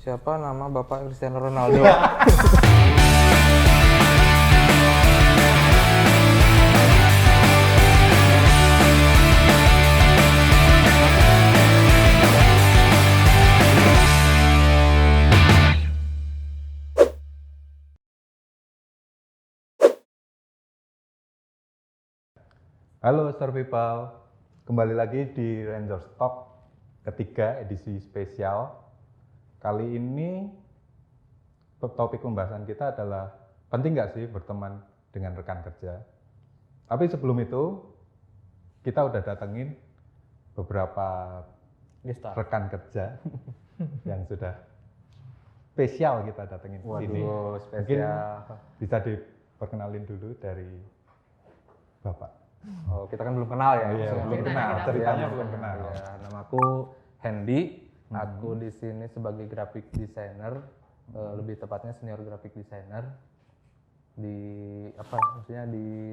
Siapa nama Bapak Cristiano Ronaldo? Halo Star People, kembali lagi di Rangers Talk ketiga edisi spesial. Kali ini topik pembahasan kita adalah penting nggak sih berteman dengan rekan kerja. Tapi sebelum itu kita udah datengin beberapa rekan kerja yang sudah spesial kita datengin di sini. Waduh, Mungkin spesial. bisa diperkenalin dulu dari Bapak. Oh, kita kan belum kenal ya. Iya, Maksudnya belum kenal. kita Ceritanya belum belum kenal. Ya, namaku Hendy. Aku di sini sebagai graphic designer, lebih tepatnya senior graphic designer di apa? Maksudnya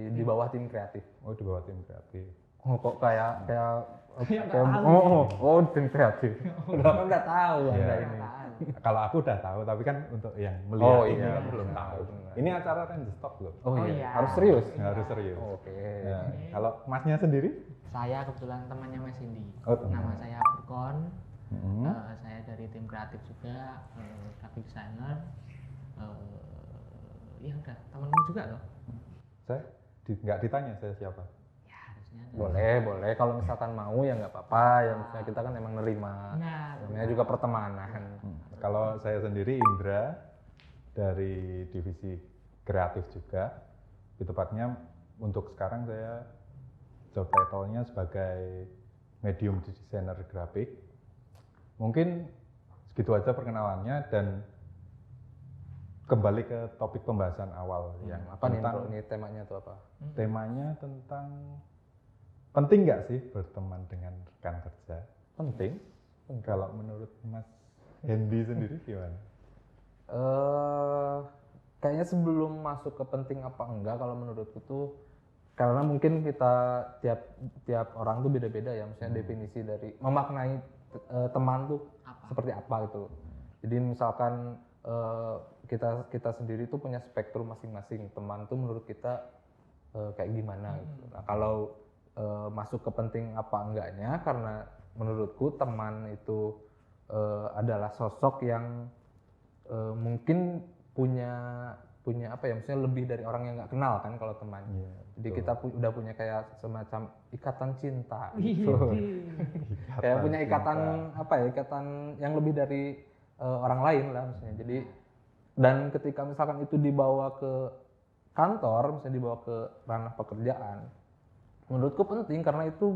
di bawah tim kreatif. Oh, di bawah tim kreatif. Oh, kok kayak tim kreatif. Udah kan nggak tahu Iya. Anda ini. Kalau aku udah tahu, tapi kan untuk yang melihat Oh, ini iya. kan belum tahu. Benar. Ini acara Rangers Talk loh. Oh, Oh, iya. iya. Harus serius. Harus serius. Oke. Ya, kalau Masnya sendiri? Saya kebetulan temannya Mas Cindy. Oh, teman. Nama saya Furkon. Hmm. Saya dari tim kreatif juga, graphic designer. Ya udah, temenmu juga loh. Saya nggak ditanya saya siapa. Ya harusnya. Boleh. Kalau misalkan mau ya nggak apa-apa. Ya misalnya kita kan emang nerima. Nah, Namanya juga pertemanan. Kalau saya sendiri Indra dari divisi kreatif juga. Di tepatnya untuk sekarang saya job title-nya sebagai medium designer grafik. Mungkin segitu aja perkenalannya dan kembali ke topik pembahasan awal yang Apa nih tentang bro? Ini temanya tuh apa? temanya tentang penting nggak sih berteman dengan rekan kerja? Penting. Kalau menurut Mas Hendy sendiri gimana? Kayaknya sebelum masuk ke penting apa enggak, kalau menurutku tuh karena mungkin kita tiap orang tuh beda-beda ya, maksudnya definisi dari memaknai teman tuh seperti apa gitu. Jadi misalkan kita sendiri tuh punya spektrum masing-masing. Teman tuh menurut kita kayak gimana gitu. Nah, kalau masuk ke penting apa enggaknya, karena menurutku teman itu adalah sosok yang mungkin punya apa ya, maksudnya lebih dari orang yang nggak kenal kan kalau teman. Iya, Jadi betul. kita udah punya kayak semacam ikatan cinta Wih, gitu. Kayak Ikatan punya ikatan cinta. apa ya, ikatan yang lebih dari orang lain lah maksudnya. Jadi dan ketika misalkan itu dibawa ke kantor, misalnya dibawa ke ranah pekerjaan, menurutku penting karena itu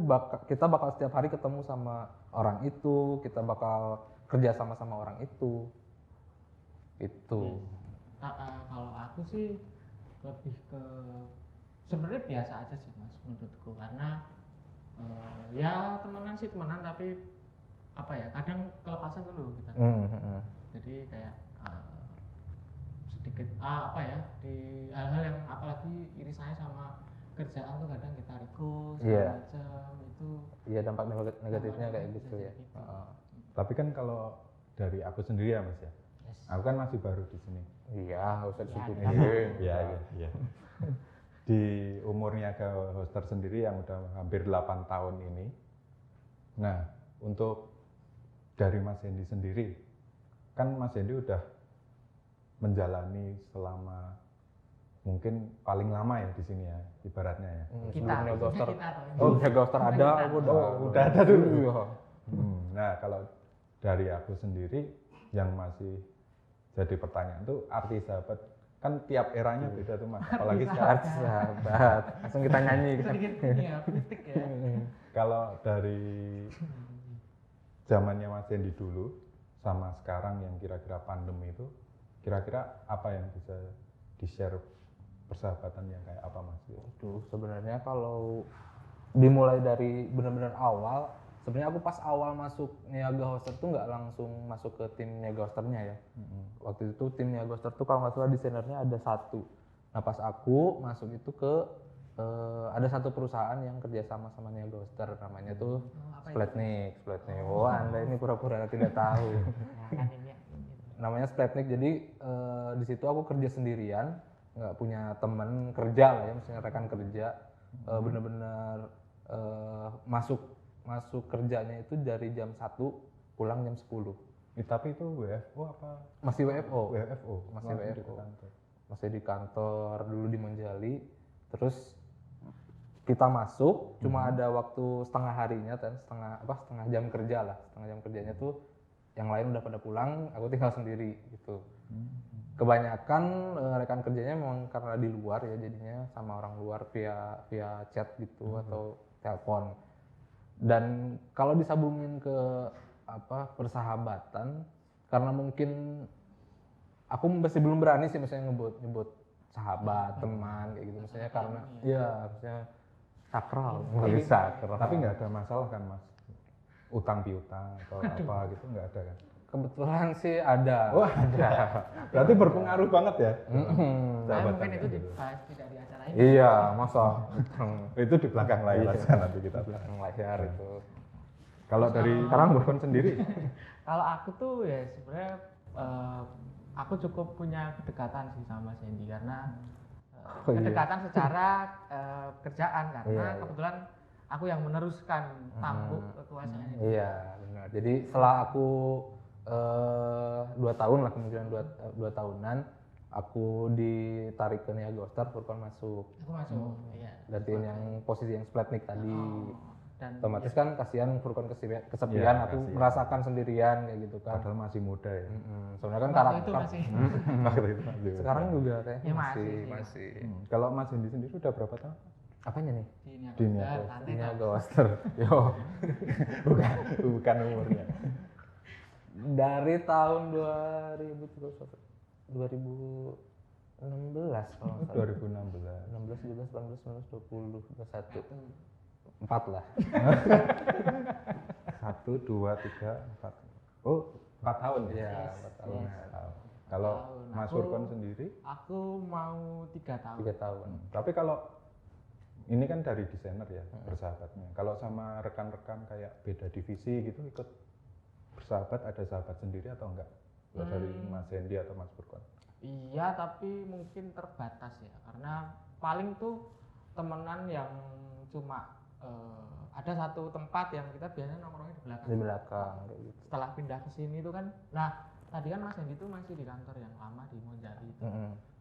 kita bakal setiap hari ketemu sama orang itu, kita bakal kerja sama orang itu. Itu. Kalau aku sih lebih ke sebenarnya biasa aja sih Mas menurutku, karena ya temenan sih temenan, tapi apa ya, kadang kelepasan dulu kita. Jadi kayak sedikit apa ya, di hal-hal yang apalagi iri saya sama kerjaan tuh kadang kita request Iya. macam itu. Iya, dampak negatifnya kayak Bisa gitu jadi ya. gitu. Tapi kan kalau dari aku sendiri ya Mas ya, Yes. aku kan masih baru di sini. Iya, nggak usah disebut. Iya. Di umurnya ke hoster sendiri yang udah hampir 8 tahun ini. Nah, untuk dari Mas Hendy sendiri, kan Mas Hendy udah menjalani selama mungkin paling lama ya di sini ya, ibaratnya ya. Sebelumnya Ghoster. Kita tuh. Oh, ya Ghoster ada, aku udah ada dulu. Iya. Nah, kalau dari aku sendiri yang masih jadi pertanyaan tuh arti sahabat, kan tiap eranya beda tuh Mas, apalagi sekarang. Artis sahabat. Langsung kita nyanyi kita. Sedikit ini ya, politik ya. Kalau dari zamannya Mas Hendy dulu sama sekarang yang kira-kira pandemi itu, kira-kira apa yang bisa di-share persahabatan yang kayak apa Mas? Aduh, sebenarnya kalau dimulai dari benar-benar awal, sebenarnya aku pas awal masuk Niaga Hoster tuh nggak langsung masuk ke tim Niaga Hosternya ya. Waktu itu tim Niaga Hoster tuh kalau nggak salah desainernya ada satu. Nah pas aku masuk itu ke ada satu perusahaan yang kerjasama sama Niaga Hoster, namanya tuh apa itu? Splatnik. Oh, Anda ini pura-pura tidak tahu. Nah, kan ini ya. namanya Spletnik. Jadi di situ aku kerja sendirian, nggak punya teman kerja lah ya, misalnya rekan kerja. Bener-bener masuk kerjanya itu dari jam 1 pulang jam 10. Tapi itu WFO apa? Masih WFO. WFO. Masih Langsung di WFO. kantor. Masih di kantor dulu di Monjali. Terus kita masuk cuma ada waktu setengah harinya kan, setengah jam kerja lah. Setengah jam kerjanya tuh yang lain udah pada pulang, aku tinggal sendiri gitu. Kebanyakan rekan kerjanya memang karena di luar ya, jadinya sama orang luar via chat gitu atau telepon. Dan kalau disambungin ke persahabatan, karena mungkin aku masih belum berani sih misalnya nyebut sahabat, teman kayak gitu misalnya, karena ya misalnya sakral, nggak bisa sakral. Tapi nggak ada masalah kan Mas? Utang piutang atau apa gitu nggak ada kan? Kebetulan sih ada. Oh ada. Berarti berpengaruh banget ya? Mungkin itu dibahas tidak di acara ini. Iya, masa Itu di belakang layar aja nanti kita bahas. belakang layar itu. Kalau dari sekarang Burkon sendiri, Kalau aku tuh ya sebenarnya aku cukup punya kedekatan sih sama Sandy karena kedekatan secara kerjaan karena kebetulan aku yang meneruskan tampuk kekuasaan ini. Iya, benar. Jadi setelah aku 2 tahun lah, kemungkinan 2 tahunan, aku ditarik ke Niaga Star, Burkon masuk. Aku masuk, iya. Gantiin yang posisi yang Spletnik tadi. Dan Otomatis kan kasihan Furkon kesepian, Iya, aku kasihan. merasakan sendirian kayak gitu kan. padahal masih muda ya. Soalnya kan waktu itu masih Waktu itu masih muda. sekarang juga kayaknya Ya, masih. masih. Kalau Mas Hendi sendiri udah berapa tahun? Apanya nih? di Niaga Di Star, Niaga nanti Niaga Star. Yo, Bukan umurnya. dari tahun 2016 kalau nggak salah. 2016. 16, 17, 18, 19, 20, 21. 4 lah. 1, 2, 3, 4. Oh, 4 tahun ya? Iya, 4 tahun. Kalau tahun. Mas Aku- Furkon sendiri, aku mau 3 tahun. 3 tahun. tapi kalau ini kan dari desainer ya, bersahabatnya. Kalau sama rekan-rekan kayak beda divisi gitu ikut bersahabat, ada sahabat sendiri atau enggak? Kalau dari Mas Hendi atau Mas Furkon? Iya, tapi mungkin terbatas ya, karena paling tuh temenan yang cuma ada satu tempat yang kita biasanya nongkrongnya di belakang. Di belakang kayak gitu. Setelah pindah ke sini tuh kan, nah tadi kan Mas Hendi tuh masih di kantor yang lama di Monjali itu.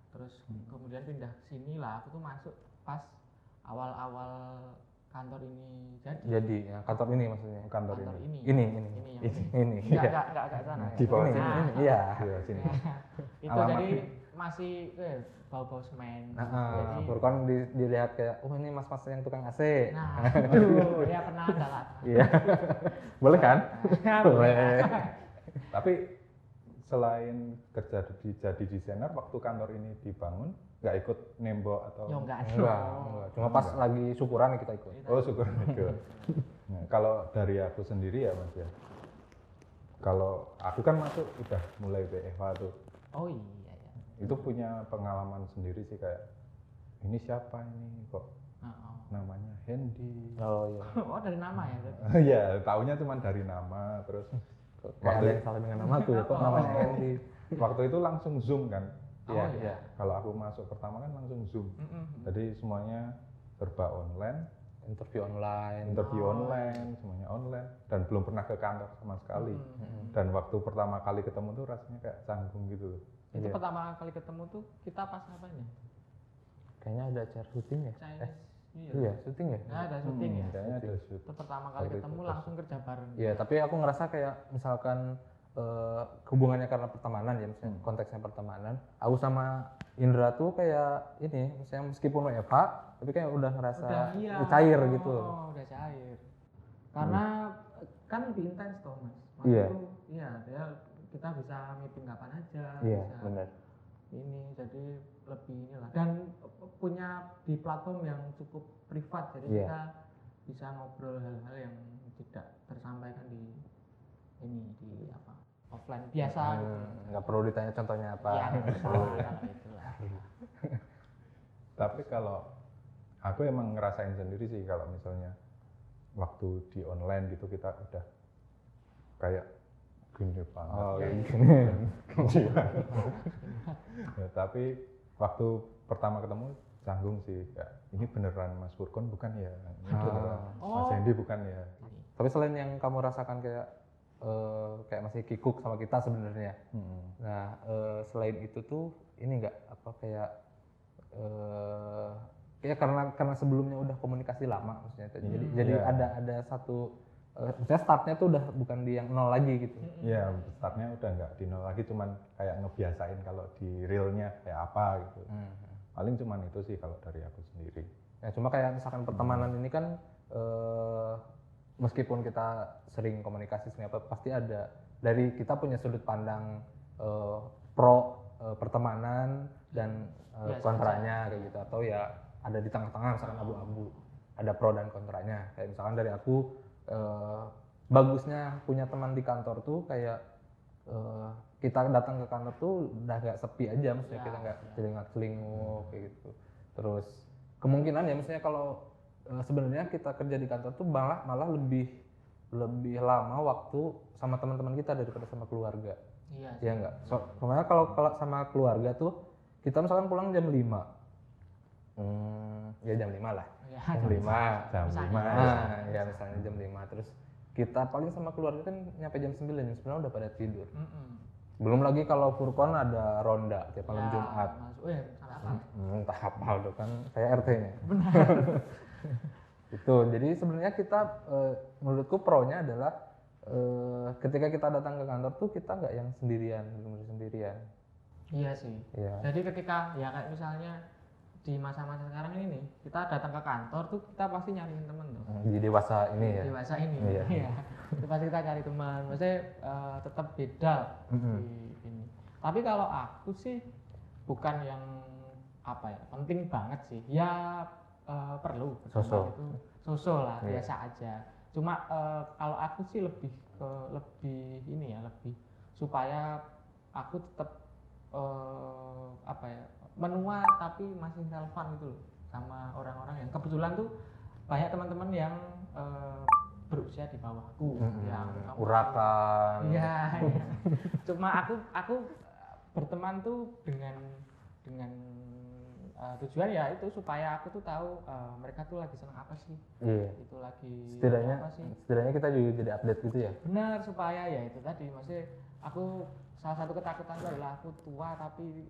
Terus kemudian pindah ke sini lah, aku tuh masuk pas awal-awal kantor ini jadi. Jadi ya, kantor ini maksudnya. Kantor Kantor ini. ini. Ini. Ini yang Iya. enggak agak sana. Di bawah ya. sini. Nah, Iya. Iya, sini. itu Alamat. jadi masih bau-bau semen. Nah, Furkon dilihat kayak, oh ini mas-mas yang tukang AC. Nah, itu ya pernah ada lah. Iya. Boleh kan? Boleh. Tapi selain kerja jadi desainer, waktu kantor ini dibangun, nggak ikut nembok atau? Ya enggak ada. Enggak. Cuma pas lagi syukuran kita ikut. Oh, syukur itu. Nah, kalau dari aku sendiri ya Mas ya, kalau aku kan masuk udah mulai WFH tuh, Oh iya ya. itu punya pengalaman sendiri sih kayak, ini siapa ini kok namanya Hendi? Oh iya. Oh dari nama ya. Ya, taunya cuma dari nama, terus Kayak ada yang salah dengan nama tuh ya, kok namanya Hendy. waktu itu langsung Zoom kan. Oh iya. Kalau aku masuk pertama kan langsung Zoom. Jadi semuanya serba online, Interview online. interview online, semuanya online, dan belum pernah ke kantor sama sekali. Dan waktu pertama kali ketemu tuh rasanya kayak canggung gitu loh. Itu pertama kali ketemu tuh kita pas ngapain ya? Kayaknya ada acara syuting ya? Chinese New Year. Iya, syuting ya? Nah, ada syuting ya. Kayaknya ada shoot. Itu pertama kali Waktu itu ketemu pas. langsung kerja bareng. Iya, tapi aku ngerasa kayak misalkan hubungannya karena pertemanan ya, misalnya konteksnya pertemanan. Aku sama Indra tuh kayak ini, misalnya meskipun WFH, tapi kayak udah ngerasa cair gitu loh. Oh, udah cair. Karena kan lebih intens toh, Mas. Iya. Itu, iya, ya kita bisa meeting kapan aja. Iya, bisa benar. Ini jadi lebih inilah, dan punya di platform yang cukup privat, jadi Iya. kita bisa ngobrol hal-hal yang tidak tersampaikan di ini di apa offline biasa gitu. Nggak perlu ditanya contohnya apa. Iya, nggak perlu kalau itulah. Tapi kalau aku emang ngerasain sendiri sih kalau misalnya waktu di online gitu kita udah kayak gini banget. Oh, kayak kayak gini. Ya, tapi waktu pertama ketemu canggung sih, kayak ini beneran Mas Furkon bukan ya, ini beneran Mas Hendy bukan ya. Tapi selain yang kamu rasakan kayak masih kikuk sama kita sebenarnya. Nah, selain itu tuh ini enggak apa kayak ya karena sebelumnya udah komunikasi lama maksudnya. Jadi ada satu maksudnya startnya tuh udah bukan di yang nol lagi gitu. Iya, startnya udah nggak di nol lagi, cuman kayak ngebiasain kalau di realnya kayak apa gitu. Paling cuman itu sih kalau dari aku sendiri. Ya cuma kayak misalkan pertemanan ini kan meskipun kita sering komunikasi sering apa pasti ada dari kita punya sudut pandang pro pertemanan dan kontranya kayak gitu, atau ya ada di tengah-tengah misalkan abu-abu, ada pro dan kontranya. Kayak misalkan dari aku bagusnya punya teman di kantor tuh kayak kita datang ke kantor tuh udah gak sepi aja, maksudnya kita nggak celingak-celinguk kayak gitu. Terus kemungkinan ya misalnya kalau sebenarnya kita kerja di kantor tuh malah lebih lama waktu sama teman-teman kita daripada sama keluarga. Iya enggak? Soalnya kalau sama keluarga tuh kita misalkan pulang jam 5. Ya jam 5 lah. Jam 5. Ya misalnya jam 5 terus kita paling sama keluarga kan nyampe jam 9 udah pada tidur. Belum lagi kalau Furkon ada ronda tiap malam Jumat. Entah hafal tuh kan kayak RT-nya. Benar. Itu jadi sebenarnya kita menurutku pro-nya adalah ketika kita datang ke kantor tuh kita nggak yang sendirian. Iya sih. Iya. Jadi ketika ya kayak misalnya di masa-masa sekarang ini kita datang ke kantor tuh kita pasti nyariin temen tuh. Di dewasa ini ya. Dewasa ini. Iya. Itu pasti kita cari teman. Maksudnya tetap beda di ini. Tapi kalau aku sih bukan yang apa ya penting banget sih. Ya perlu. Sosok lah biasa aja. Cuma kalau aku sih lebih ini ya lebih supaya aku tetap apa ya menua tapi masih relevan gitu loh sama orang-orang yang kebetulan tuh banyak teman-teman yang berusia di bawahku yang urakan. Iya. Cuma aku berteman tuh dengan tujuan ya itu supaya aku tuh tahu mereka tuh lagi senang apa sih. Itu lagi setidaknya kita juga jadi update gitu ya. Benar, supaya ya itu tadi maksudnya aku salah satu ketakutan adalah aku tua tapi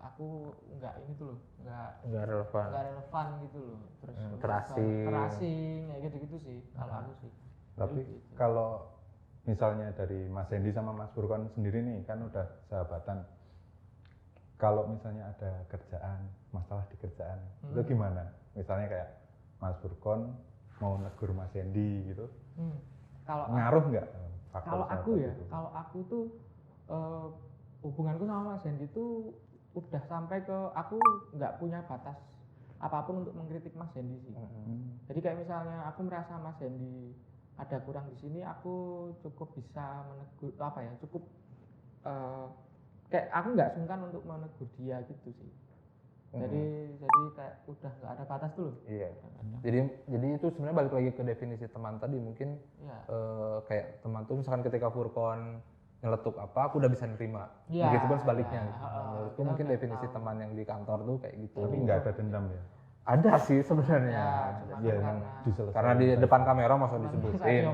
aku nggak ini tuh loh nggak relevan gitu loh, terus terasing kayak gitu sih kalau aku sih. Tapi kalau misalnya dari Mas Hendy sama Mas Furkon sendiri nih kan udah sahabatan, kalau misalnya ada masalah di kerjaan itu gimana? Misalnya kayak Mas Furkon mau negur Mas Hendy gitu, ngaruh nggak? Kalau aku tuh hubunganku sama Mas Hendy tuh udah sampai ke aku nggak punya batas apapun untuk mengkritik Mas Hendy sih. Jadi kayak misalnya aku merasa Mas Hendy ada kurang di sini, aku cukup bisa menegur cukup kayak aku nggak sungkan untuk menegur dia gitu sih. Jadi kayak udah nggak ada batas tuh loh. Iya. Jadi itu sebenarnya balik lagi ke definisi teman tadi mungkin kayak teman tuh misalkan ketika Furkon nyeletuk apa aku udah bisa nerima. Begitupun sebaliknya. Menurutku mungkin definisi teman yang di kantor tuh kayak gitu. Tapi nggak ada dendam ya? Ada sih sebenarnya. Karena di depan kamera masa disebutin.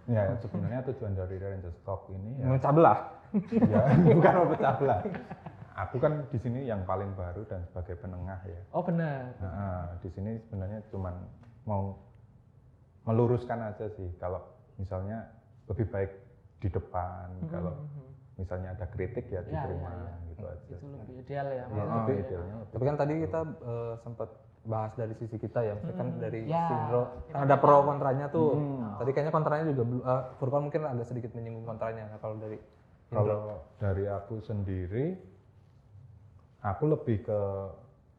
Ya sebenarnya tujuan dari Rangers Talk ini ya memecah belah. Ya, bukan memecah belah. Aku kan di sini yang paling baru dan sebagai penengah ya. Oh benar. Nah, di sini sebenarnya cuman mau meluruskan aja sih. Kalau misalnya lebih baik di depan, kalau misalnya ada kritik ya diterima gitu aja. Itu lebih ideal ya. Lebih idealnya. Tapi kan tadi kita sempat bahas dari sisi kita ya, kan dari Sindro kan ada pro kontranya tuh. Tadi kayaknya kontranya juga Furkon mungkin agak sedikit menyinggung kontranya. Nah, kalau dari aku sendiri, aku lebih ke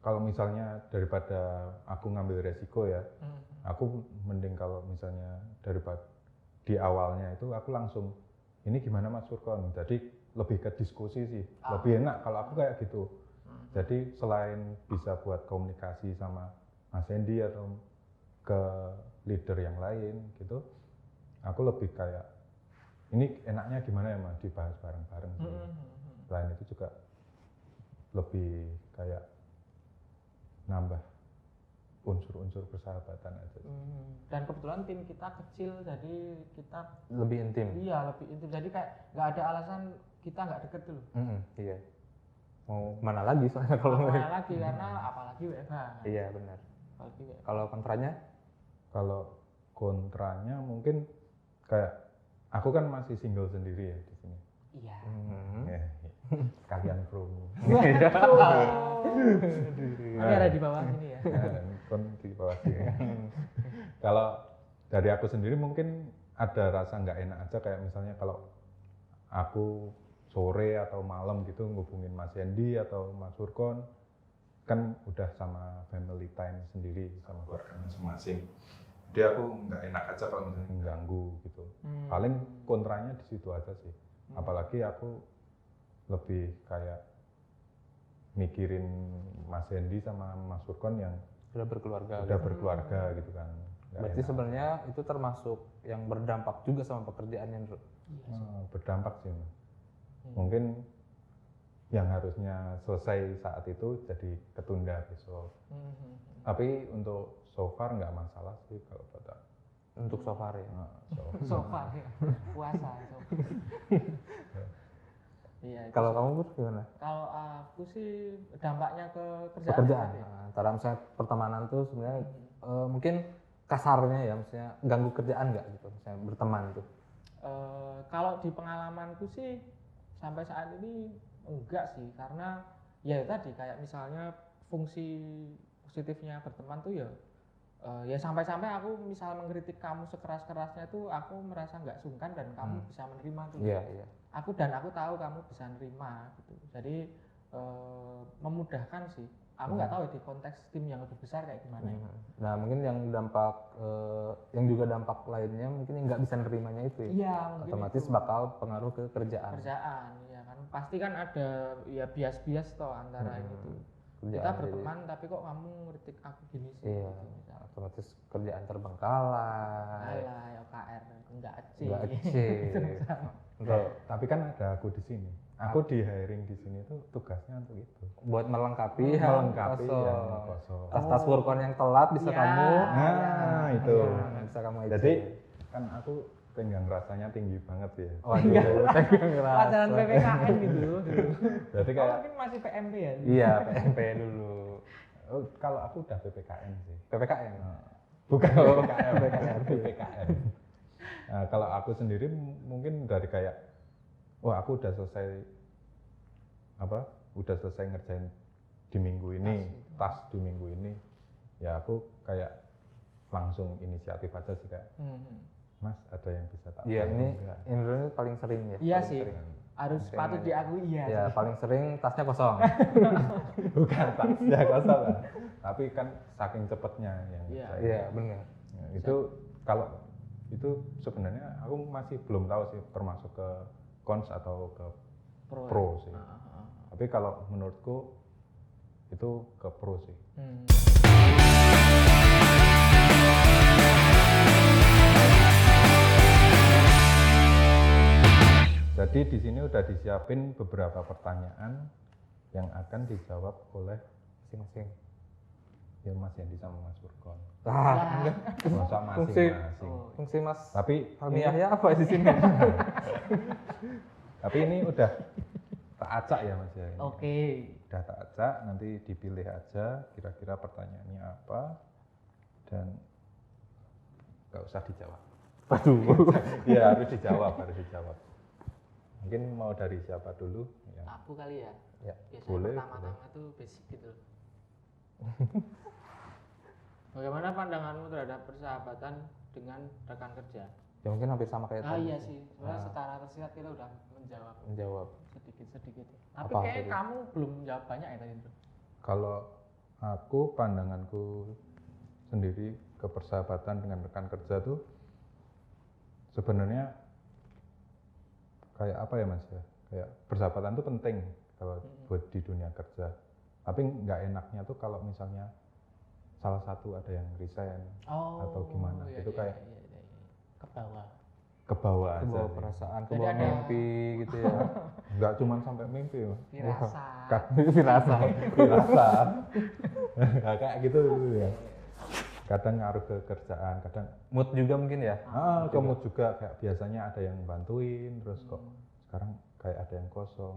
kalau misalnya daripada aku ngambil resiko ya, aku mending kalau misalnya daripada di awalnya itu aku langsung ini gimana Mas Furkon, jadi lebih ke diskusi sih, lebih enak kalau aku kayak gitu. Jadi selain bisa buat komunikasi sama Mas Hendy atau ke leader yang lain gitu, aku lebih kayak ini enaknya gimana ya Mas, dibahas bareng-bareng sih. Selain itu juga lebih kayak nambah unsur-unsur persahabatan aja. Dan kebetulan tim kita kecil, jadi kita Lebih intim. iya lebih intim. Jadi kayak nggak ada alasan kita nggak deket dulu. Iya. Mau mana lagi soalnya kalau Apalagi lagi karena apalagi WFH. Kan? Iya benar. Apalagi WFH. Kalau kontranya? Kalau kontranya mungkin kayak aku kan masih single sendiri ya di sini. Iya. Ya, sekalian promo. Ini ada di bawah sini ya. Kon di bawah sini. Kalau dari aku sendiri mungkin ada rasa nggak enak aja kayak misalnya kalau aku sore atau malam gitu ngubungin Mas Hendy atau Mas Furkon kan udah sama family time sendiri sama keluarga masing-masing. Jadi aku nggak enak aja kalau misalnya mengganggu gitu. Paling kontranya di situ aja sih. Apalagi aku lebih kayak mikirin Mas Hendy sama Mas Furkon yang Udah berkeluarga. udah berkeluarga gitu kan. Nggak Berarti enak. sebenarnya itu termasuk yang berdampak juga sama pekerjaannya, Bro. Berdampak sih. Mungkin yang harusnya selesai saat itu jadi ketunda besok. Tapi untuk so far nggak masalah sih kalau buat aku. Untuk so far ya. Sofa ya. Puasa sofa. Iya. itu Kalau sih. kamu Bro, gimana? Kalau aku sih dampaknya ke kerjaan. Pekerjaan. tadi. Nah, antara misalnya pertemanan tuh sebenarnya mungkin kasarnya ya, misalnya ganggu kerjaan nggak gitu, misalnya berteman tuh. Kalau di pengalamanku sih sampai saat ini enggak sih, karena ya tadi kayak misalnya fungsi positifnya berteman tuh ya ya sampai-sampai aku misal mengkritik kamu sekeras-kerasnya tuh aku merasa nggak sungkan dan kamu bisa menerima tuh. Iya, iya. Aku tahu kamu bisa nerima gitu. Jadi memudahkan sih. Aku nggak tahu ya di konteks tim yang lebih besar kayak gimana. Ya. Nah, mungkin yang dampak yang juga dampak lainnya mungkin yang nggak bisa nerimanya itu ya. Iya, mungkin Otomatis itu. bakal pengaruh ke kerjaan. Kerjaan ya kan. Pasti kan ada ya bias-bias toh antara ini tuh. Kita Kerjaan jadi- berteman tapi kok kamu ngeritik aku gini sih. Iya. gitu, misal. Otomatis kerjaan terbengkalai. Alah, ya KR enggak sih. Nggak achieve. Bro, tapi kan ada aku di sini. Aku di hiring di sini tuh tugasnya untuk itu. Buat melengkapi yang Melengkapi kosong. yang kosong. Tas-tas Furkon yang telat bisa Ya. kamu. Nah, itu. Bisa kamu achieve. Jadi kan aku tenggang rasanya tinggi banget ya. Waduh, tegang ngerasa. Pelajaran PPKN gitu dulu. Berarti Kamu kayak mungkin masih PMP ya? Iya, PMP dulu. oh, kalau aku udah PPKN sih. PPKN. Bukan Oh, PPKN, PPKN. Nah, kalau aku sendiri mungkin dari kayak wah aku udah selesai ngerjain di minggu ini, tas di minggu ini. Ya aku kayak langsung inisiatif aja sih kayak Mas ada yang bisa tak Iya, bantu ini nggak?" Indro ini paling sering ya. Iya paling sih. sering. Harus patut diakui iya. Ya, paling sering tasnya kosong. Bukan tasnya kosong lah. Tapi kan saking cepetnya yang Iya. ngerjain. Iya, benar. Ya, itu kalau itu sebenarnya aku masih belum tahu sih termasuk ke cons atau ke pro sih. Tapi kalau menurutku itu ke pro sih. Jadi di sini udah disiapin beberapa pertanyaan yang akan dijawab oleh Masing-masing. ya Mas Hendy sama Mas Furkon. Ah, Masa Fungsi- masing-masing. fungsi Mas Tapi Helmi ini, Yahya apa di sini? tapi ini udah tak acak ya Mas ya. ini. Oke. Udah tak acak, nanti dipilih aja kira-kira pertanyaannya apa dan nggak usah dijawab. Waduh. Iya harus dijawab, harus dijawab. Mungkin mau dari siapa dulu? Ya. Aku kali ya. Ya, Biasanya boleh, pertama-tama tuh basic gitu. Bagaimana pandanganmu terhadap persahabatan dengan rekan kerja? Ya mungkin hampir sama kayak tadi. Iya sih, sebenarnya secara tersirat kita udah Menjawab. sedikit-sedikit. Tapi Apa kayak tadi? kamu belum jawab banyak ya tadi itu. Kalau aku pandanganku sendiri ke persahabatan dengan rekan kerja tuh sebenarnya kayak apa ya Mas ya? Kayak persahabatan tuh penting kalau buat di dunia kerja. Tapi nggak enaknya tuh kalau misalnya salah satu ada yang resign atau gimana. Iya, Itu iya, kayak iya. Ke bawah. kebawa aja kebawa sih. perasaan, Jadi kebawa ada- mimpi gitu ya. Nggak cuma sampai mimpi Mas. Firasat. Firasat. Firasat. Nah, kayak gitu ya. Kadang ngaruh ke kerjaan, kadang Mood juga mungkin ya. mood juga kayak biasanya ada yang bantuin, terus kok sekarang kayak ada yang kosong.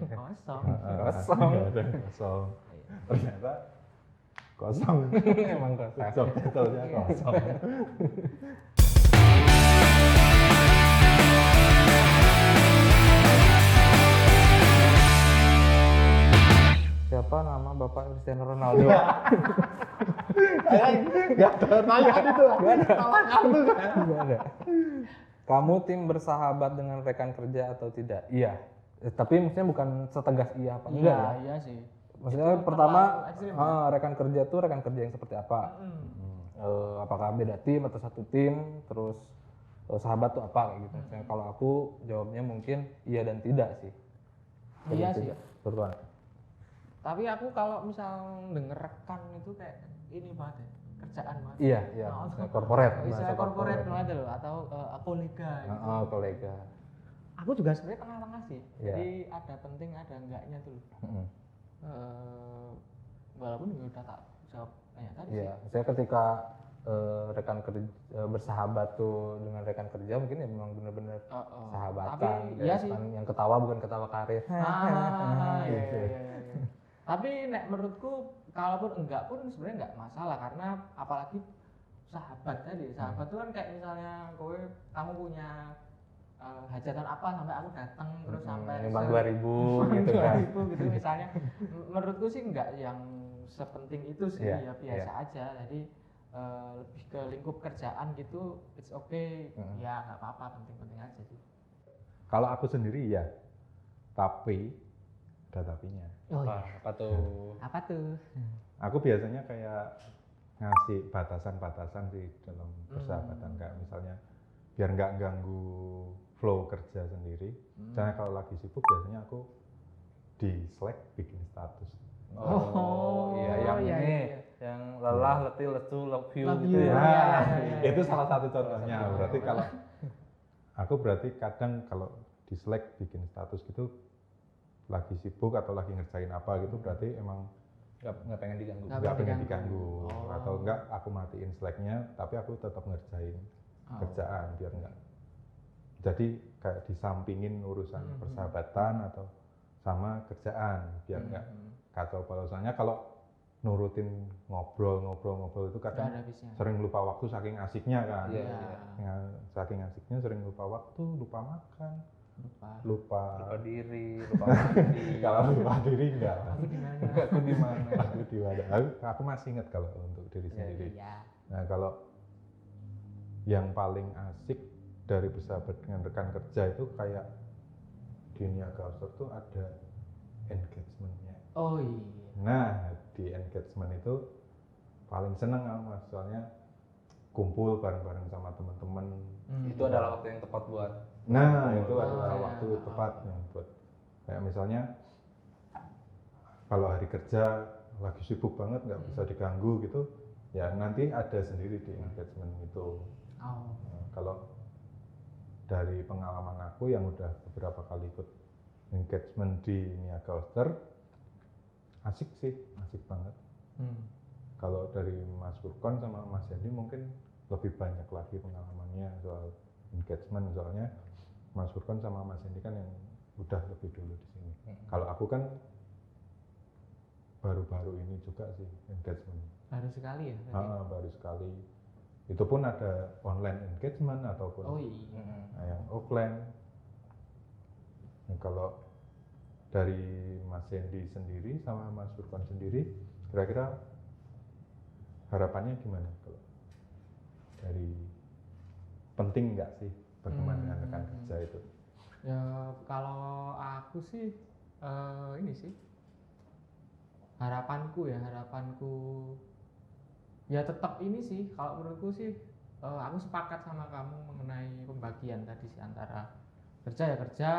Kosong. Kosong. Ada yang kosong. Ternyata kosong. Emang kosong. Job title-nya kosong. Siapa nama Bapak Cristiano Ronaldo? Nggak ada pertanyaan itu. Salah kamu kan? Nggak ada. Kamu tim bersahabat dengan rekan kerja atau tidak? Iya. Tapi maksudnya bukan setegas iya apa enggak ya? Iya sih. Maksudnya Itu pertama terlalu ekstrim, ya? rekan kerja tuh rekan kerja yang seperti apa? Apakah beda tim atau satu tim? Terus sahabat tuh apa kayak gitu? Maksudnya kalau aku jawabnya mungkin iya dan tidak sih. Iya sih. Betul. Tapi aku kalau misal denger rekan itu kayak ini banget ya, kerjaan banget. Iya, iya. Nah, Maksudnya corporate. Bisa bahasa corporate banget loh, atau kolega gitu. Kolega. Aku juga sebenarnya tengah-tengah sih. Iya. Jadi ada penting ada enggaknya tuh. Mm-mm. Walaupun ya udah tak jawab kayak tadi Iya, saya ketika rekan kerja bersahabat tuh dengan rekan kerja mungkin ya memang benar-benar sahabatan. Tapi iya sih. Bukan yang ketawa bukan ketawa karir. Iya, Gitu. iya. Tapi nek menurutku kalaupun enggak pun sebenarnya enggak masalah, karena apalagi sahabat tadi. Sahabat itu kan kayak misalnya kamu punya hajatan apa sampai aku datang terus sampai Nyumbang 2.000 gitu kan. 2.000 gitu misalnya. Menurutku sih enggak yang sepenting itu sih, Iya, ya biasa aja. Jadi lebih ke lingkup kerjaan gitu, it's okay. Ya nggak apa-apa, penting-penting aja sih. Kalau aku sendiri ya, tapi ada tapinya. Oh, Apa tuh? apa tuh? Aku biasanya kayak ngasih batasan-batasan sih dalam persahabatan, kayak misalnya biar nggak ganggu flow kerja sendiri. Misalnya kalau lagi sibuk biasanya aku di Slack bikin status. Iya, yang iya, ini, iya. yang lelah, letih, lesu, love you Love gitu you, ya. iya. Itu salah satu contohnya. Berarti kalau aku kadang kalau di Slack bikin status gitu lagi sibuk atau lagi ngerjain apa gitu, berarti emang Nggak pengen diganggu. nggak pengen diganggu. Oh. Atau enggak aku matiin Slack-nya tapi aku tetap ngerjain kerjaan biar enggak. Jadi kayak disampingin urusan persahabatan atau sama kerjaan biar enggak kacau balasannya. Kalau nurutin ngobrol itu Nggak kadang ada habisnya. sering lupa waktu saking asiknya kan. Iya, Iya. Ya, saking asiknya sering lupa waktu, lupa makan, Lupa. lupa Diri, lupa mandi. kalau lupa diri enggak. Aku di mana? Aku di mana? Aku di wadah. Aku masih ingat kalau untuk diri sendiri. Iya. Nah, kalau yang paling asik dari bersahabat dengan rekan kerja itu kayak di Niaga Outdoor tuh ada engagement-nya. Oh iya. Nah, di engagement itu paling seneng aku Mas, soalnya kumpul bareng-bareng sama teman-teman. Itu adalah waktu yang tepat buat. Nah, itu adalah ya. waktu tepat yang buat kayak misalnya kalau hari kerja lagi sibuk banget nggak bisa diganggu gitu, ya nanti ada sendiri di engagement itu. Oh. Nah, kalau dari pengalaman aku yang udah beberapa kali ikut engagement di Niaga Oster, asik sih, asik banget. Kalau dari Mas Furkon sama Mas Hendy mungkin lebih banyak lagi pengalamannya soal engagement, soalnya Mas Furkon sama Mas Hendy kan yang udah lebih dulu di sini. Kalau aku kan baru-baru ini juga sih engagement. Baru sekali ya tadi? Baru sekali. Itu pun ada online engagement ataupun Oh iya. yang offline. Nah, kalau dari Mas Hendy sendiri sama Mas Furkon sendiri, kira-kira harapannya gimana kalau dari penting nggak sih berteman dengan rekan kerja itu? Ya kalau aku sih ini sih harapanku ya tetap ini sih, kalau menurutku sih aku sepakat sama kamu mengenai pembagian tadi sih, antara kerja ya kerja,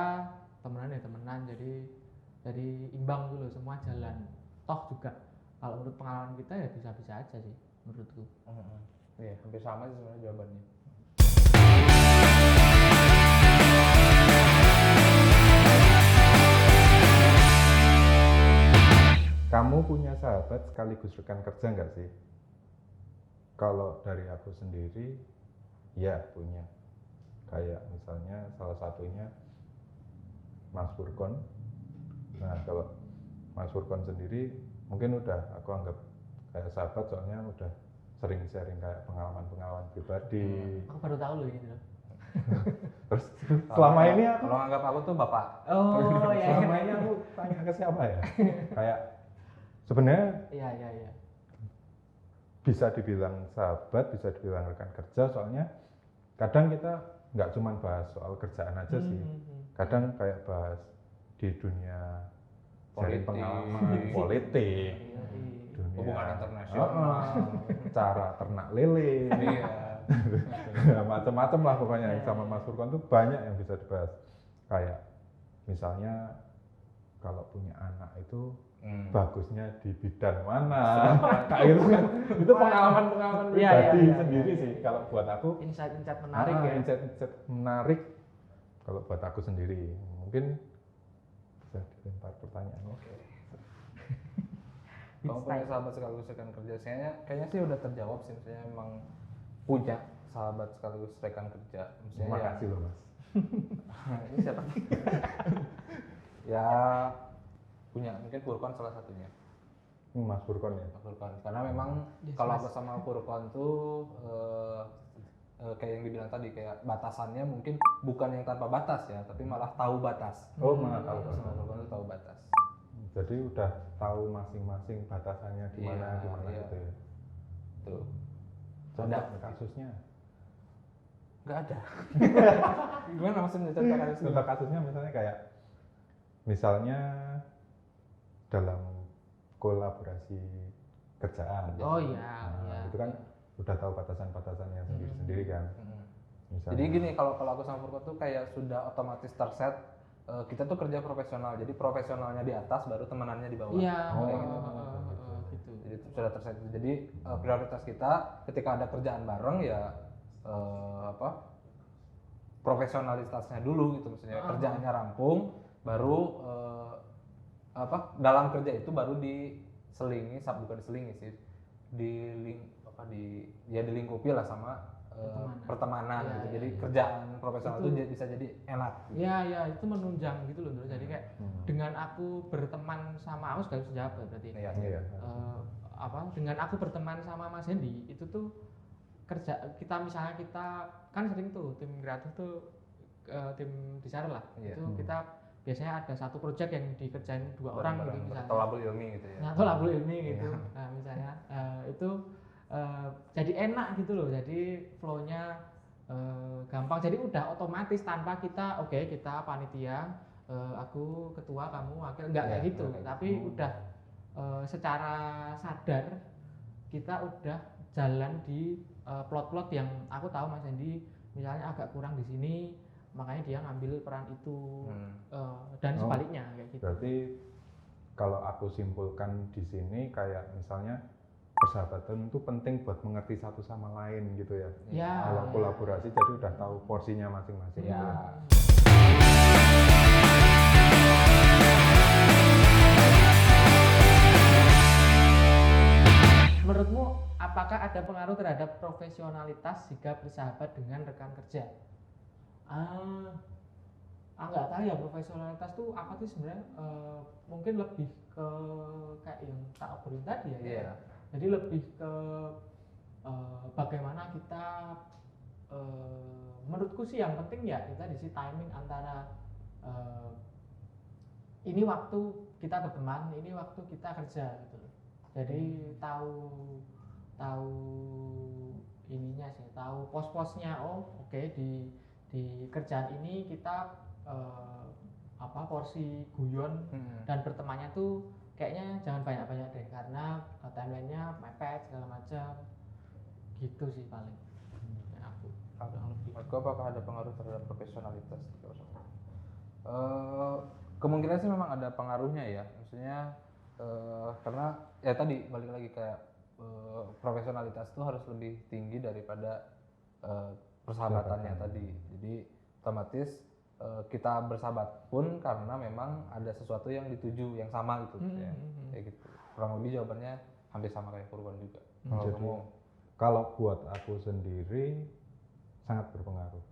temenan ya temenan, jadi imbang dulu semua jalan. Toh juga kalau menurut pengalaman kita ya bisa-bisa aja sih menurutku. Iya, hampir sama sih sebenarnya jawabannya. kamu punya sahabat sekaligus rekan kerja nggak sih? Kalau dari aku sendiri, ya punya. Kayak misalnya salah satunya Mas Furkon. Nah kalau Mas Furkon sendiri mungkin udah aku anggap kayak sahabat, soalnya udah sering sharing kayak pengalaman-pengalaman pribadi. Aku baru tahu loh ini loh. Terus selama ini aku kalau anggap aku tuh bapak. Oh ya. selama ini aku tanya ke siapa ya? Kayak sebenarnya Iya. bisa dibilang sahabat, bisa dibilang rekan kerja, soalnya kadang kita nggak cuma bahas soal kerjaan aja sih. Kadang kayak bahas di dunia sharing Politik. pengalaman politik, dunia Hubungan internasional. cara ternak lele, Iya. macam-macam lah pokoknya. Sama Mas Furkon tuh banyak yang bisa dibahas. Kayak misalnya kalau punya anak itu bagusnya di bidang mana, kayak gitu kan. Itu pengalaman-pengalaman pribadi sendiri sih. Kalau buat aku Insight-insight menarik ya. insight menarik kalau buat aku sendiri. Mungkin bisa dilempar pertanyaan. Kamu punya sahabat sekaligus rekan kerja, kayaknya sih udah terjawab sih, misalnya emang punya sahabat sekaligus rekan kerja. Misalnya Terima kasih loh Mas. ini siapa? Ya punya, mungkin Furkon salah satunya. Mas Furkon ya. Mas Furkon, karena memang kalau aku sama Furkon tuh kayak yang dibilang tadi, kayak batasannya mungkin bukan yang tanpa batas ya, tapi malah tahu batas. Oh, malah tahu. Sama Furkon tuh tahu batas. Jadi udah tahu masing-masing batasannya di mana Iya. gitu ya. Tuh. Contoh kasusnya. Nggak ada. Gimana maksudnya contoh kasusnya? Contoh kasusnya misalnya kayak misalnya dalam kolaborasi kerjaan. Oh iya. Itu kan udah tahu batasan-batasannya sendiri-sendiri kan. Misalnya, Jadi gini, kalau aku sama Furkon tuh kayak sudah otomatis terset, kita tuh kerja profesional. Jadi profesionalnya di atas, baru temenannya di bawah. Iya. Kayak gitu. Gitu. Jadi itu sudah terset. Jadi prioritas kita ketika ada kerjaan bareng ya profesionalitasnya dulu gitu, maksudnya kerjaannya rampung, baru dalam kerja itu baru diselingi, bukan diselingi sih, dilingkupi lah sama pertemanan gitu. Jadi kerjaan profesional itu bisa jadi enak. Iya, itu menunjang gitu loh. Jadi kayak dengan aku berteman sama aku sekaligus sahabat berarti. Iya. Dengan aku berteman sama Mas Hendy itu tuh kita misalnya kita kan sering tuh tim kreatif tuh tim desainer lah. Itu kita biasanya ada satu project yang dikerjain 2 orang gitu misalnya. Tolabul ilmi gitu ya. Nah, tolabul ilmi gitu. Nah, misalnya itu jadi enak gitu loh. Jadi flow-nya gampang. Jadi udah otomatis tanpa kita kita panitia, aku ketua, kamu wakil, enggak kayak gitu. Tapi udah secara sadar kita udah jalan di plot-plot yang aku tahu Mas Hendy misalnya agak kurang di sini, makanya dia ngambil peran itu dan sebaliknya kayak gitu. Berarti kalau aku simpulkan di sini kayak misalnya persahabatan itu penting buat mengerti satu sama lain gitu ya. Kalau kolaborasi jadi udah tahu porsinya masing-masing. Ya. Menurutmu apakah ada pengaruh terhadap profesionalitas jika bersahabat dengan rekan kerja? Nggak tahu ya, profesionalitas tuh apa sih sebenarnya? Mungkin lebih ke kayak yang tak obrolin tadi ya. Iya. Jadi lebih ke bagaimana kita menurutku sih yang penting ya kita di sini timing antara ini waktu kita berteman, ini waktu kita kerja gitu. Jadi tahu ininya sih, tahu pos-posnya. Di kerjaan ini kita porsi guyon dan bertemannya tuh kayaknya jangan banyak-banyak deh, karena timelinenya mepet segala macam gitu sih paling. Aku apakah ada pengaruh terhadap profesionalitas? Kemungkinan sih memang ada pengaruhnya ya, maksudnya karena ya tadi balik lagi kayak profesionalitas itu harus lebih tinggi daripada persahabatannya tadi. Jadi otomatis kita bersahabat pun karena memang ada sesuatu yang dituju yang sama gitu ya. Kayak gitu. Kurang lebih jawabannya hampir sama kayak Furqan juga. Kalau Jadi, kamu kalau buat aku sendiri sangat berpengaruh.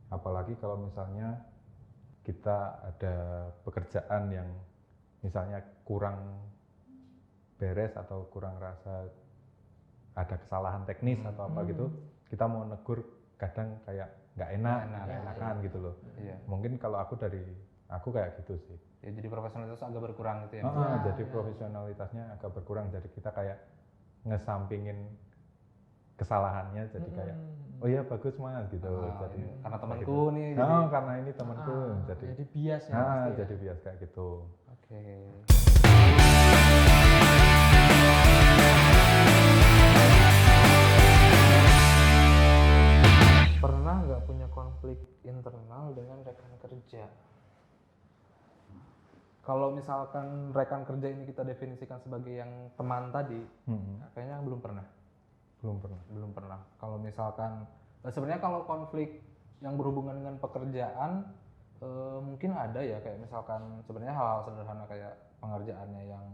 Apalagi kalau misalnya kita ada pekerjaan yang misalnya kurang beres atau kurang rasa ada kesalahan teknis atau apa gitu, kita mau negur kadang kayak nggak enakan gitu loh. Iya. Mungkin kalau aku kayak gitu sih. Ya, jadi profesionalitas agak berkurang gitu ya. Jadi profesionalitasnya agak berkurang, jadi kita kayak ngesampingin kesalahannya, jadi kayak oh iya bagus mas gitu. Jadi karena temanku nih. Karena ini temanku, jadi bias ya. pasti jadi bias kayak gitu. Oke. Pernah nggak punya konflik internal dengan rekan kerja? Kalau misalkan rekan kerja ini kita definisikan sebagai yang teman tadi, kayaknya belum pernah. Belum pernah. Kalau misalkan sebenarnya kalau konflik yang berhubungan dengan pekerjaan mungkin ada ya, kayak misalkan sebenarnya hal-hal sederhana kayak pengerjaannya yang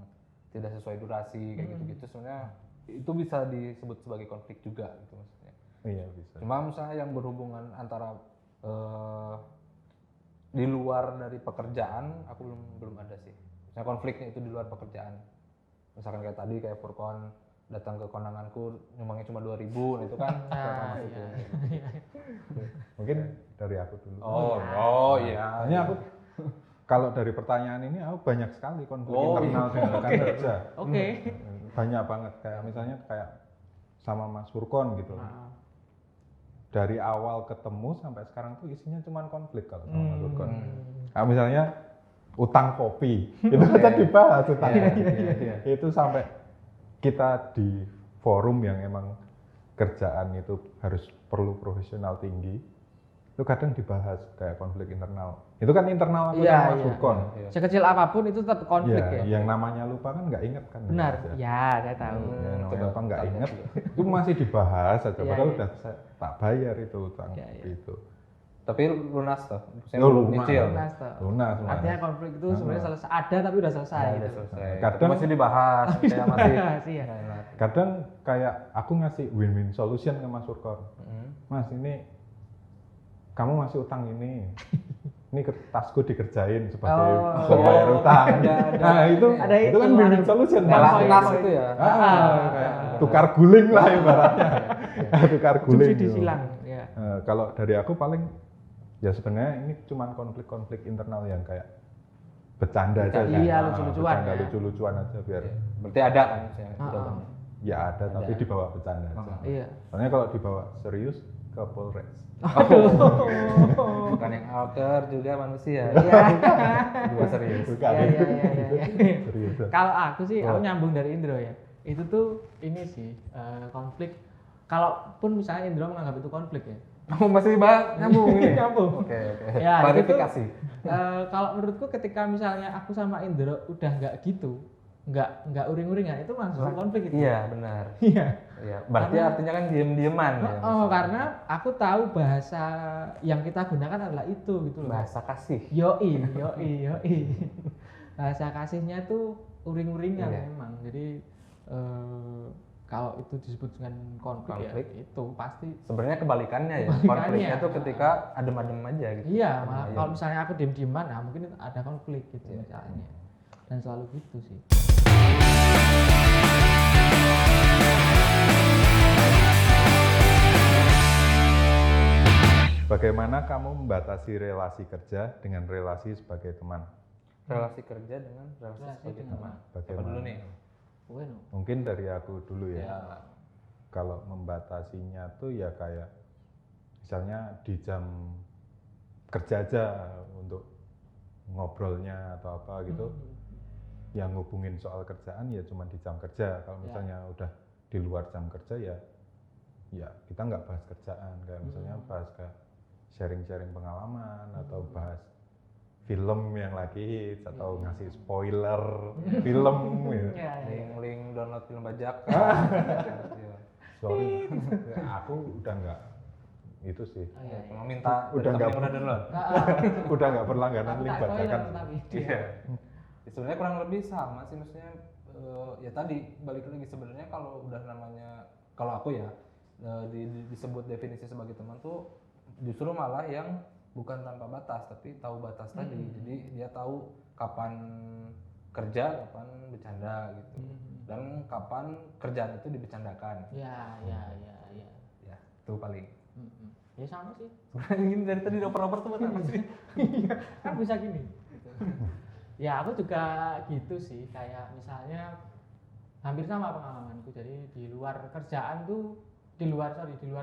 tidak sesuai durasi kayak gitu-gitu, sebenarnya itu bisa disebut sebagai konflik juga gitu maksudnya. Iya bisa. Cuma misalnya yang berhubungan antara di luar dari pekerjaan, aku belum ada sih. Misalnya konfliknya itu di luar pekerjaan. Misalkan kayak tadi kayak Furqan datang ke kondanganku nyumbangnya cuma 2.000, nah itu kan Mungkin dari aku dulu. Oh iya. Ini aku kalau dari pertanyaan ini aku banyak sekali konflik internal dengan rekan kerja. Oke. Banyak banget, kayak misalnya kayak sama Mas Furqan gitu. Dari awal ketemu sampai sekarang tuh isinya cuma konflik kalau sama Mas Furqan. Nah, misalnya utang kopi, itu kita dibahas utangnya. Itu sampai kita di forum yang emang kerjaan itu harus perlu profesional tinggi, itu kadang dibahas kayak konflik internal. Itu kan internal aku sama Mas Furqan. Sekecil apapun itu tetap konflik ya. Yang namanya lupa kan nggak inget kan. Benar. Ya, saya tahu. Yang namanya lupa nggak inget, itu masih dibahas aja. Padahal udah tak bayar itu utang itu. Tapi lunas toh. Lunas. Artinya konflik itu sebenarnya selesai, ada tapi udah selesai. Udah selesai. Kadang masih dibahas, kayak masih. Kadang kayak aku ngasih win-win solution ke Mas Furqan. Mas, ini kamu masih utang ini tasku dikerjain sebagai bayar utang. Nah itu kan win-win solution. Nas itu ya. Kayak tukar guling lah ibaratnya. Tukar guling. Disilang. Kalau dari aku paling ya sebenarnya ini cuman konflik-konflik internal yang kayak bercanda aja. Iya, lucu-lucuan. Lucu-lucuan aja biar. Berarti ada kan misalnya. Ya ada, tapi dibawa bercanda aja. Iya. Soalnya kalau dibawa serius ke Polres. Bukan yang alter juga manusia. Iya. Dua serius. Serius. Kalau aku sih, aku nyambung dari Indro ya. Itu tuh ini sih konflik. Kalaupun misalnya Indro menganggap itu konflik ya. Masih nyambung ini. Nyambung. Oke. Ya, klarifikasi. Kalau menurutku ketika misalnya aku sama Indro udah nggak gitu, nggak uring-uringan, itu langsung konflik itu. Iya benar. Iya. Berarti artinya kan diem-dieman. Karena aku tahu bahasa yang kita gunakan adalah itu gitu loh. Bahasa kasih. Yoi. Bahasa kasihnya tuh uring-uringan memang. Jadi kalau itu disebut dengan konflik ya itu pasti. Sebenarnya kebalikannya ya. Konfliknya tuh ketika adem-adem aja gitu. Iya, malah kalau misalnya aku diem-dieman, nah mungkin ada konflik gitu misalnya. Dan selalu gitu sih. Bagaimana kamu membatasi relasi kerja dengan relasi sebagai teman? Relasi kerja dengan relasi sebagai teman. Bagaimana? Dulu nih? Mungkin dari aku dulu ya. Kalau membatasinya tuh ya kayak misalnya di jam kerja aja untuk ngobrolnya atau apa gitu. Yang ngubungin soal kerjaan ya cuma di jam kerja. Kalau misalnya udah di luar jam kerja ya kita nggak bahas kerjaan, kayak misalnya bahas kayak sharing-sharing pengalaman atau bahas film yang lagi hits atau ngasih spoiler film gitu. Link download film bajak. Sorry, aku udah itu sih. Oh, iya, Cuma iya. minta Udah dari temen nggak- yang udah download. Udah nggak berlangganan Tapi link tak spoiler, bajakan. tapi Iya. Ya, sebenarnya kurang lebih sama sih, maksudnya ya tadi balik lagi sebenarnya kalau udah namanya, kalau aku ya disebut definisi sebagai teman tuh justru malah yang bukan tanpa batas tapi tahu batas tadi. Jadi dia tahu kapan kerja, kapan bercanda gitu. Dan kapan kerjaan itu dibercandakan. ya. Ya, itu paling. Ya sama sih. Sebenarnya ini dari tadi oper-oper tuh buat apa sih? Kan bisa gini. Ya aku juga gitu sih, kayak misalnya hampir sama pengalamanku. Jadi di luar kerjaan tuh, di luar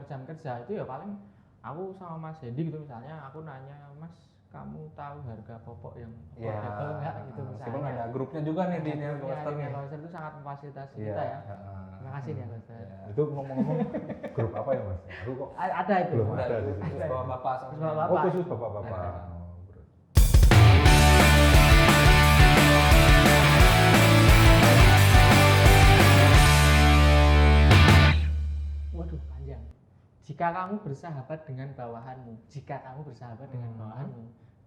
jam kerja itu ya paling aku sama Mas Hendy gitu, misalnya aku nanya, Mas kamu tahu harga pokok yang Ya, affordable nggak gitu meskipun misalnya. ada grupnya juga nih di Neil Coaster nih. Neil itu sangat memfasilitasi Iya, kita ya. heeh. Terima kasih nih Mas. Iya. Itu ngomong-ngomong grup apa ya Mas? Aku kok Ada itu. Belum Udah, ada di khusus sini. bapak-bapak sama Khusus bapak-bapak. oh khusus bapak-bapak. Ada. Oh, bro. Waduh, panjang. Jika kamu bersahabat dengan bawahanmu,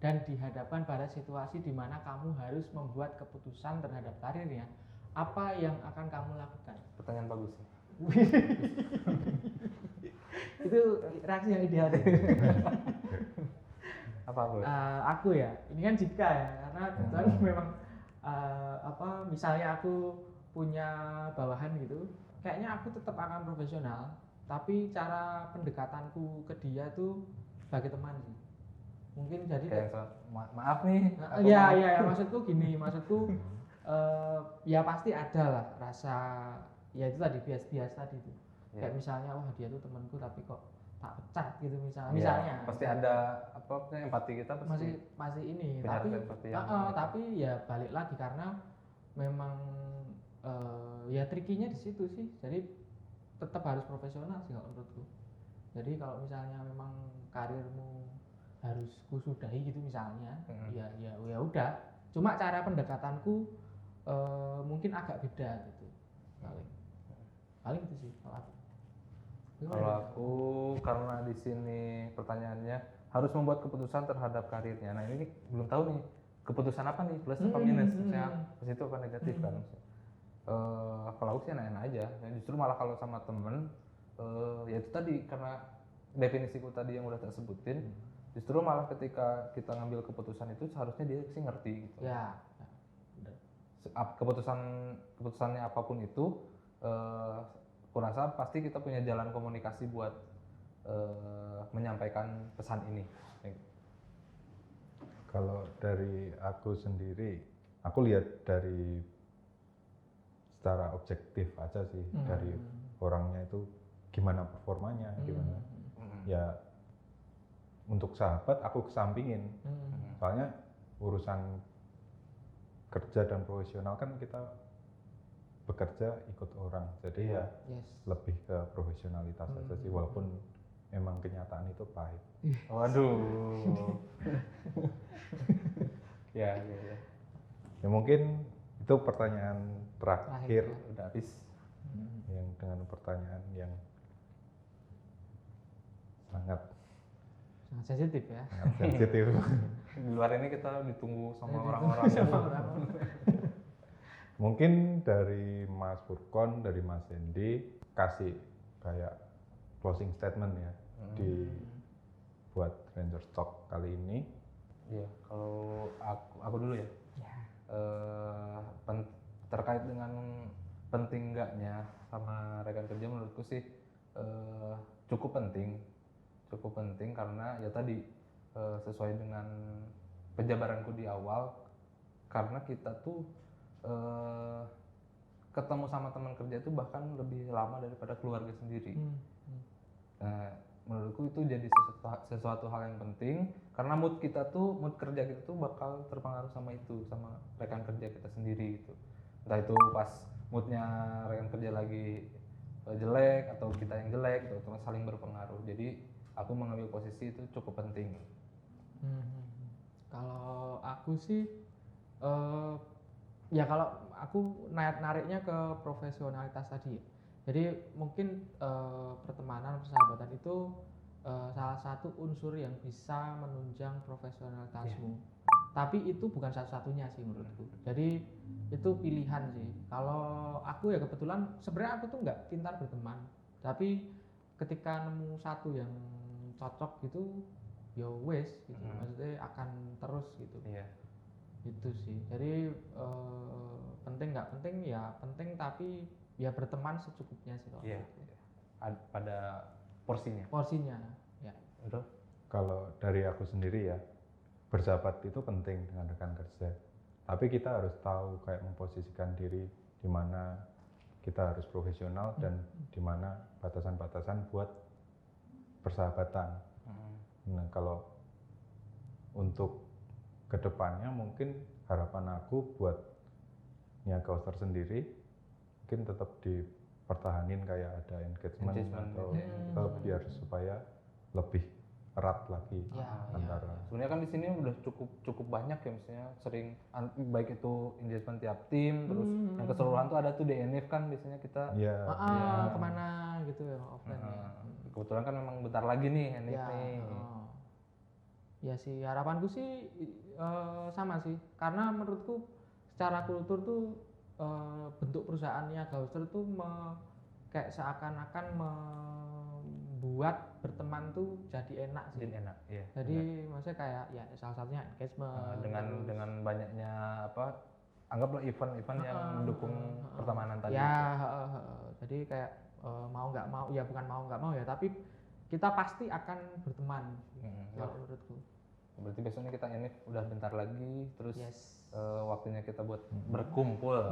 dan dihadapkan pada situasi di mana kamu harus membuat keputusan terhadap karirnya, apa yang akan kamu lakukan? Pertanyaan bagus sih. Itu reaksi yang ideal. Apa bro? Aku ya, ini kan jika ya, karena kebetulan memang misalnya aku punya bawahan gitu, kayaknya aku tetap akan profesional, tapi cara pendekatanku ke dia tuh sebagai teman sih. Mungkin jadi Kayak maaf nih. aku ya, maksudku gini, ya pasti ada lah rasa, ya itu tadi bias tadi tuh. Ya. Kayak misalnya, wah dia tuh temanku tapi kok tak pecat gitu Ya, misalnya. pasti ada empati kita pasti. masih ini, punya tapi empati yang tapi ya balik lagi karena memang ya trikinya di situ sih. Jadi tetap harus profesional sih kalau menurutku. Jadi kalau misalnya memang karirmu harus kusudahi gitu misalnya, ya udah. Cuma cara pendekatanku mungkin agak beda gitu. Paling itu sih kalau aku. Kalau aku, karena di sini pertanyaannya harus membuat keputusan terhadap karirnya. Nah ini belum tahu nih keputusan apa nih, plus apa minus, maksudnya positif apa negatif kan. Kalau aku sih enak-enak aja. Justru malah kalau sama temen, ya itu tadi karena definisiku tadi yang udah tak sebutin, justru malah ketika kita ngambil keputusan itu seharusnya dia sih ngerti gitu. Ya. Keputusannya apapun itu, kurasa pasti kita punya jalan komunikasi buat menyampaikan pesan ini. Kalau dari aku sendiri, aku lihat dari secara objektif aja sih, dari orangnya itu gimana performanya, gimana. Ya untuk sahabat aku kesampingin, soalnya urusan kerja dan profesional kan kita bekerja ikut orang, jadi ya lebih ke profesionalitas aja sih, walaupun memang kenyataan itu pahit. Waduh. ya. Ya mungkin itu pertanyaan terakhir Udah habis. yang dengan pertanyaan yang sangat sensitif ya. sensitif. Di luar ini kita ditunggu sama orang-orang. Mungkin dari Mas Furkon, dari Mas Hendy kasih kayak closing statement ya di buat Ranger Talk kali ini. Iya, kalau aku dulu ya. Terkait dengan penting enggaknya sama rekan kerja, menurutku sih cukup penting karena ya tadi sesuai dengan penjabaranku di awal, karena kita tuh ketemu sama teman kerja itu bahkan lebih lama daripada keluarga sendiri. Nah, menurutku itu jadi sesuatu hal yang penting karena mood kerja kita tuh bakal terpengaruh sama rekan kerja kita sendiri gitu. Entah itu pas moodnya rekan kerja lagi jelek atau kita yang jelek gitu, terus saling berpengaruh. Jadi aku mengambil posisi itu cukup penting. Kalau aku sih ya kalau aku nariknya ke profesionalitas tadi ya. Jadi mungkin pertemanan, persahabatan itu salah satu unsur yang bisa menunjang profesionalitasmu. Tapi itu bukan satu-satunya sih menurutku. Jadi itu pilihan sih. Kalau aku ya kebetulan sebenarnya aku tuh nggak pintar berteman, tapi ketika nemu satu yang cocok gitu, ya wes gitu. Maksudnya akan terus gitu. Iya. Itu sih. Jadi penting nggak penting ya penting, tapi ya berteman secukupnya sih kalau Iya. gitu. Pada porsinya. Porsinya ya. Betul. Kalau dari aku sendiri ya, bersahabat itu penting dengan rekan kerja. Tapi kita harus tahu kayak memposisikan diri di mana kita harus profesional dan di mana batasan-batasan buat persahabatan. Nah, kalau untuk kedepannya mungkin harapan aku buat Niaga Oster sendiri mungkin tetap dipertahanin kayak ada engagement atau biar supaya lebih erat lagi Ya, antara. Sebenarnya kan di sini udah cukup banyak ya, misalnya sering baik itu engagement tiap tim, terus yang keseluruhan tuh ada tuh DNF kan biasanya kita. Iya. Kemana gitu ya offline ya. Kebetulan kan memang bentar lagi nih NF Ya, nih. ya sih harapanku sih sama sih, karena menurutku secara kultur tuh bentuk perusahaannya Gauster tuh kayak seakan-akan membuat berteman tuh jadi enak sih. Jadi enak, iya. Jadi maksudnya kayak ya salah satunya engagement dengan banyaknya apa, anggaplah event-event yang mendukung pertemanan tadi. ya jadi kayak mau nggak mau ya, bukan mau nggak mau ya, tapi kita pasti akan berteman kalau menurutku. Berarti besoknya kita NF udah bentar lagi, terus Yes. waktunya kita buat berkumpul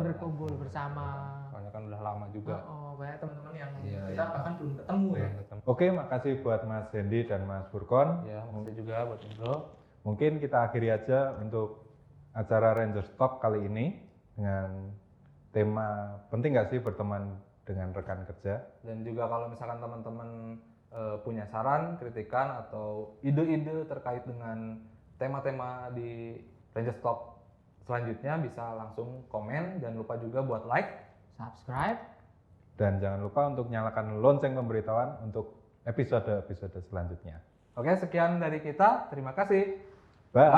Bersama. soalnya kan udah lama juga. Banyak teman-teman yang Iya, kita bahkan belum ketemu ya. Oke, makasih buat Mas Hendy dan Mas Furkon. Ya, makasih juga buat Indro. Mungkin kita akhiri aja untuk acara Rangers Talk kali ini dengan tema penting nggak sih berteman dengan rekan kerja. Dan juga kalau misalkan teman-teman punya saran, kritikan atau ide-ide terkait dengan tema-tema di Rangers Talk selanjutnya bisa langsung komen. Jangan lupa juga buat like, Subscribe. Dan jangan lupa untuk nyalakan lonceng pemberitahuan untuk episode-episode selanjutnya. Oke, sekian dari kita. Terima kasih. Bye.